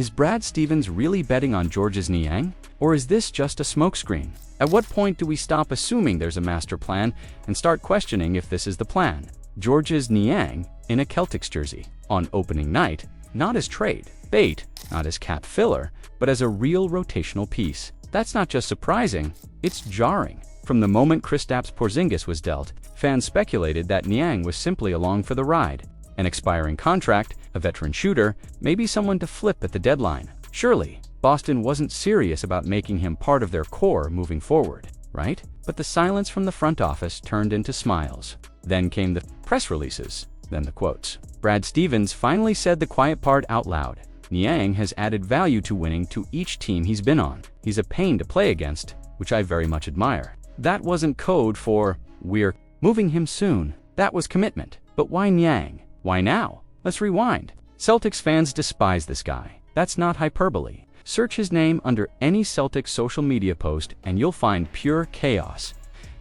Is Brad Stevens really betting on Georges Niang? Or is this just a smokescreen? At what point do we stop assuming there's a master plan and start questioning if this is the plan? Georges Niang in a Celtics jersey on opening night, not as trade bait, not as cap filler, but as a real rotational piece. That's not just surprising, it's jarring. From the moment Kristaps Porzingis was dealt, fans speculated that Niang was simply along for the ride. An expiring contract, a veteran shooter, maybe someone to flip at the deadline. Surely, Boston wasn't serious about making him part of their core moving forward, right? But the silence from the front office turned into smiles. Then came the press releases, then the quotes. Brad Stevens finally said the quiet part out loud. Niang has added value to winning to each team he's been on. He's a pain to play against, which I very much admire. That wasn't code for, we're moving him soon. That was commitment. But why Niang? Why now? Let's rewind. Celtics fans despise this guy. That's not hyperbole. Search his name under any Celtics social media post and you'll find pure chaos.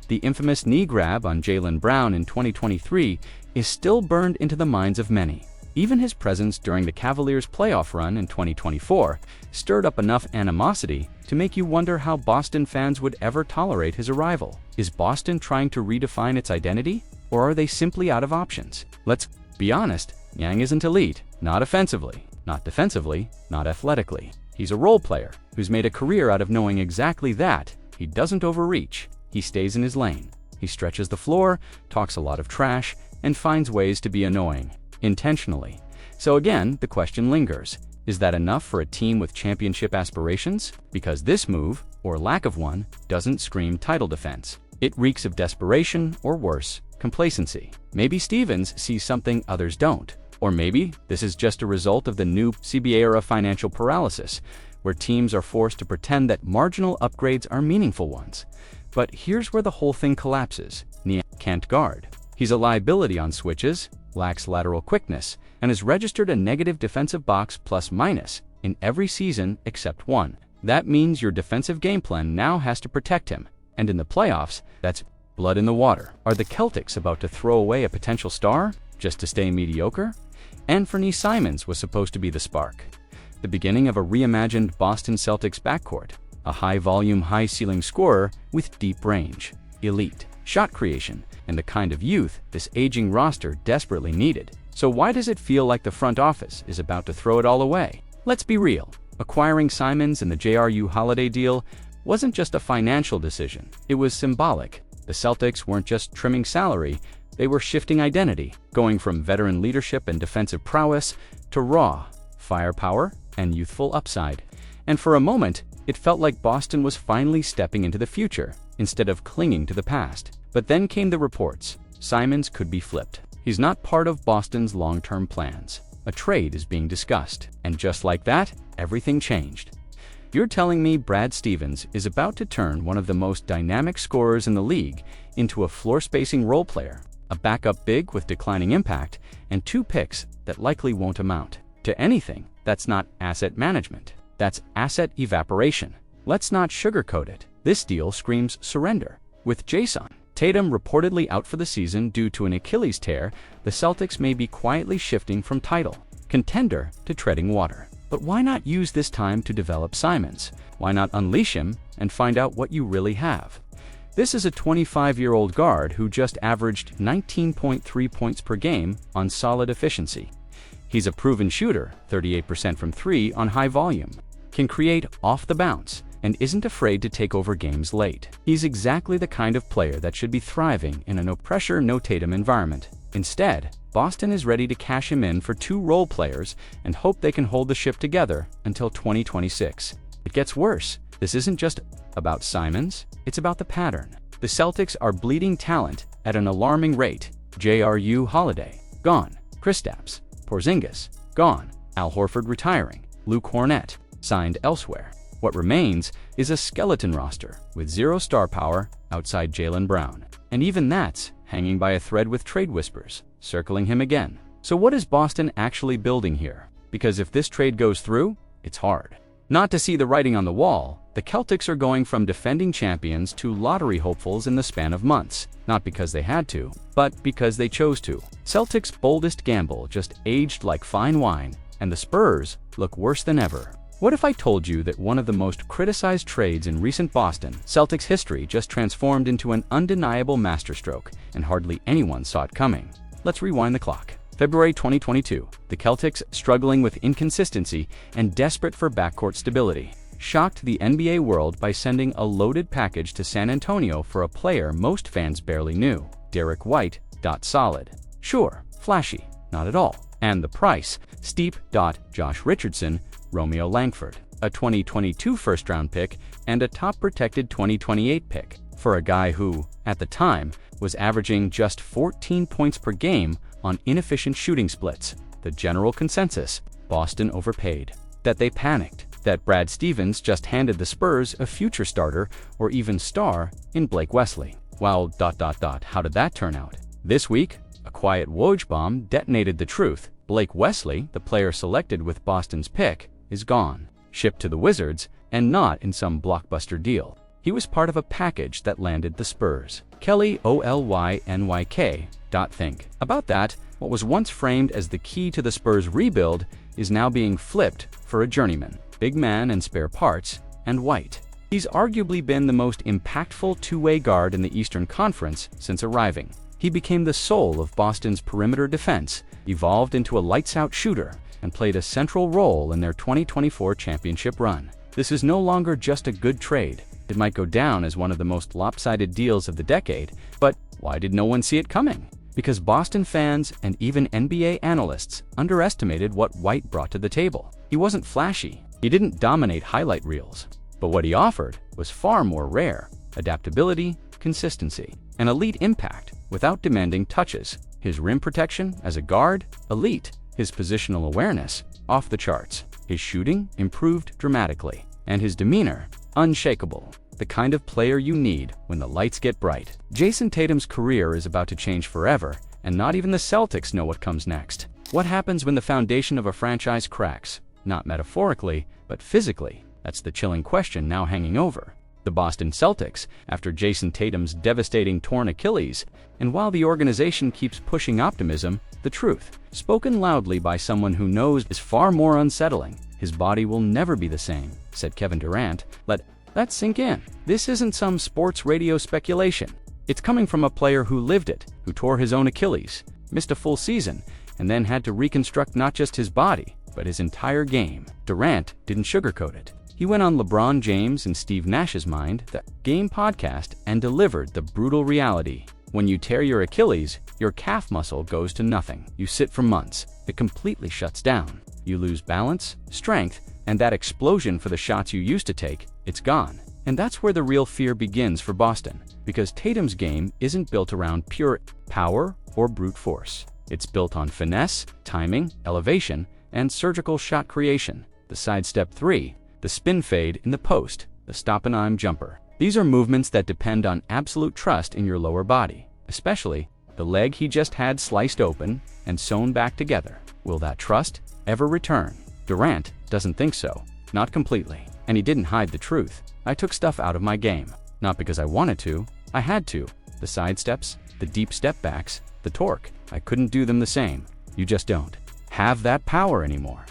The infamous knee grab on Jaylen Brown in 2023 is still burned into the minds of many. Even his presence during the Cavaliers' playoff run in 2024 stirred up enough animosity to make you wonder how Boston fans would ever tolerate his arrival. Is Boston trying to redefine its identity, or are they simply out of options? Let's be honest, Niang isn't elite, not offensively, not defensively, not athletically. He's a role player who's made a career out of knowing exactly that. He doesn't overreach, he stays in his lane. He stretches the floor, talks a lot of trash, and finds ways to be annoying. Intentionally. So again, the question lingers. Is that enough for a team with championship aspirations? Because this move, or lack of one, doesn't scream title defense. It reeks of desperation, or worse, complacency. Maybe Stevens sees something others don't. Or maybe this is just a result of the new CBA-era financial paralysis, where teams are forced to pretend that marginal upgrades are meaningful ones. But here's where the whole thing collapses. Niang can't guard. He's a liability on switches, lacks lateral quickness, and has registered a negative defensive box plus-minus in every season except one. That means your defensive game plan now has to protect him, and in the playoffs, that's blood in the water. Are the Celtics about to throw away a potential star just to stay mediocre? Anthony Simons was supposed to be the spark, the beginning of a reimagined Boston Celtics backcourt, a high-volume, high-ceiling scorer with deep range, elite shot creation, and the kind of youth this aging roster desperately needed. So why does it feel like the front office is about to throw it all away? Let's be real. Acquiring Simons in the JRU Holiday deal wasn't just a financial decision. It was symbolic. The Celtics weren't just trimming salary, they were shifting identity, going from veteran leadership and defensive prowess to raw firepower and youthful upside. And for a moment, it felt like Boston was finally stepping into the future instead of clinging to the past. But then came the reports. Simons could be flipped. He's not part of Boston's long-term plans. A trade is being discussed. And just like that, everything changed. You're telling me Brad Stevens is about to turn one of the most dynamic scorers in the league into a floor-spacing role player, a backup big with declining impact, and 2 picks that likely won't amount to anything. That's not asset management. That's asset evaporation. Let's not sugarcoat it. This deal screams surrender. With Jayson Tatum reportedly out for the season due to an Achilles tear, the Celtics may be quietly shifting from title contender to treading water. But why not use this time to develop Simons? Why not unleash him and find out what you really have? This is a 25-year-old guard who just averaged 19.3 points per game on solid efficiency. He's a proven shooter, 38% from 3 on high volume, can create off the bounce, and isn't afraid to take over games late. He's exactly the kind of player that should be thriving in a no-pressure, no-Tatum environment. Instead, Boston is ready to cash him in for 2 role players and hope they can hold the ship together until 2026. It gets worse. This isn't just about Simons, it's about the pattern. The Celtics are bleeding talent at an alarming rate. JRU Holiday, gone. Kristaps Porzingis, gone. Al Horford retiring. Luke Kornet, signed elsewhere. What remains is a skeleton roster with 0 star power outside Jaylen Brown. And even that's hanging by a thread with trade whispers circling him again. So what is Boston actually building here? Because if this trade goes through, it's hard not to see the writing on the wall. The Celtics are going from defending champions to lottery hopefuls in the span of months, not because they had to, but because they chose to. Celtics' boldest gamble just aged like fine wine, and the Spurs look worse than ever. What if I told you that one of the most criticized trades in recent Boston Celtics history just transformed into an undeniable masterstroke, and hardly anyone saw it coming? Let's rewind the clock. February 2022, the Celtics, struggling with inconsistency and desperate for backcourt stability, shocked the NBA world by sending a loaded package to San Antonio for a player most fans barely knew, Derek White. Solid. Sure, flashy, not at all. And the price, steep. Josh Richardson, Romeo Langford, a 2022 first-round pick and a top-protected 2028 pick, for a guy who, at the time, was averaging just 14 points per game on inefficient shooting splits. The general consensus: Boston overpaid. That they panicked. That Brad Stevens just handed the Spurs a future starter or even star in Blake Wesley. Well, how did that turn out? This week, a quiet Woj bomb detonated the truth. Blake Wesley, the player selected with Boston's pick, is gone, shipped to the Wizards, and not in some blockbuster deal. He was part of a package that landed the Spurs. Kelly Olynyk. Think about that. What was once framed as the key to the Spurs' rebuild is now being flipped for a journeyman, big man and spare parts, and White. He's arguably been the most impactful two-way guard in the Eastern Conference since arriving. He became the soul of Boston's perimeter defense, evolved into a lights-out shooter, and played a central role in their 2024 championship run. This is no longer just a good trade. It might go down as one of the most lopsided deals of the decade, but why did no one see it coming? Because Boston fans and even NBA analysts underestimated what White brought to the table. He wasn't flashy. He didn't dominate highlight reels. But what he offered was far more rare: adaptability, consistency, and elite impact without demanding touches. His rim protection as a guard, elite. His positional awareness, off the charts. His shooting improved dramatically. And his demeanor, unshakable. The kind of player you need when the lights get bright. Jayson Tatum's career is about to change forever, and not even the Celtics know what comes next. What happens when the foundation of a franchise cracks? Not metaphorically, but physically. That's the chilling question now hanging over the Boston Celtics after Jayson Tatum's devastating torn Achilles. And while the organization keeps pushing optimism, the truth, spoken loudly by someone who knows, is far more unsettling. His body will never be the same, said Kevin Durant. Let that sink in. This isn't some sports radio speculation. It's coming from a player who lived it, who tore his own Achilles, missed a full season, and then had to reconstruct not just his body, but his entire game. Durant didn't sugarcoat it. He went on LeBron James and Steve Nash's Mind, the Game podcast, and delivered the brutal reality. When you tear your Achilles, your calf muscle goes to nothing. You sit for months. It completely shuts down. You lose balance, strength, and that explosion for the shots you used to take, it's gone. And that's where the real fear begins for Boston, because Tatum's game isn't built around pure power or brute force. It's built on finesse, timing, elevation, and surgical shot creation. The sidestep three, the spin fade in the post, the stop-and-I'm jumper. These are movements that depend on absolute trust in your lower body, especially the leg he just had sliced open and sewn back together. Will that trust ever return? Durant doesn't think so. Not completely. And he didn't hide the truth. I took stuff out of my game. Not because I wanted to. I had to. The sidesteps, the deep step backs, the torque. I couldn't do them the same. You just don't have that power anymore.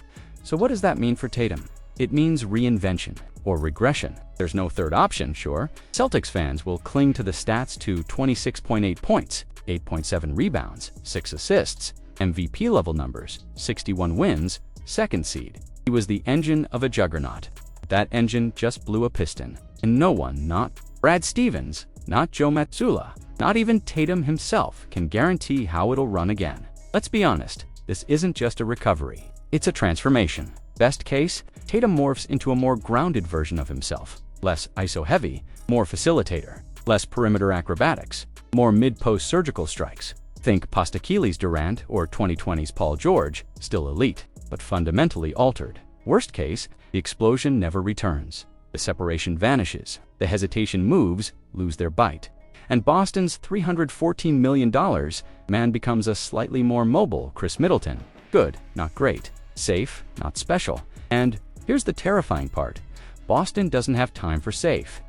So what does that mean for Tatum? It means reinvention or regression. There's no third option, sure. Celtics fans will cling to the stats to 26.8 points, 8.7 rebounds, 6 assists, MVP level numbers, 61 wins, second seed. He was the engine of a juggernaut. That engine just blew a piston. And no one, not Brad Stevens, not Joe Mazzulla, not even Tatum himself, can guarantee how it'll run again. Let's be honest, this isn't just a recovery. It's a transformation. Best case, Tatum morphs into a more grounded version of himself. Less ISO-heavy, more facilitator. Less perimeter acrobatics, more mid-post surgical strikes. Think post-Achilles Durant or 2020's Paul George, still elite, but fundamentally altered. Worst case, the explosion never returns. The separation vanishes. The hesitation moves lose their bite. And Boston's $314 million man becomes a slightly more mobile Chris Middleton. Good, not great. Safe, not special. And here's the terrifying part. Boston doesn't have time for safe.